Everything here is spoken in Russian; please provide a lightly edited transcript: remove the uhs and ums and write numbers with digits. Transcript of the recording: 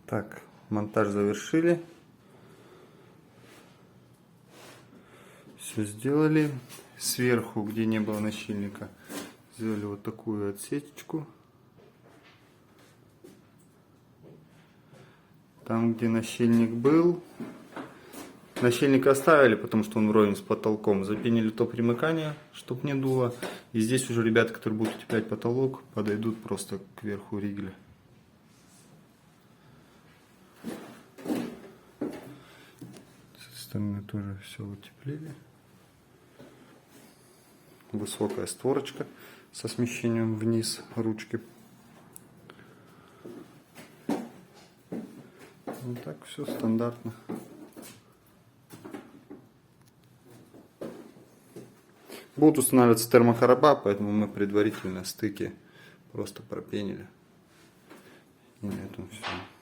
Так, монтаж завершили. Все сделали. Сверху, где не было нащильника, сделали вот такую отсечку. Там, где нащильник был, нащильник оставили, потому что он вровень с потолком. Запенили то примыкание, чтобы не дуло. И здесь уже ребята, которые будут утеплять потолок, подойдут просто к верху ригеля. С этой стороны тоже все утеплили. Высокая створочка со смещением вниз ручки. Вот так все стандартно. Будут устанавливаться термокороба, поэтому мы предварительно стыки просто пропенили. И на этом все.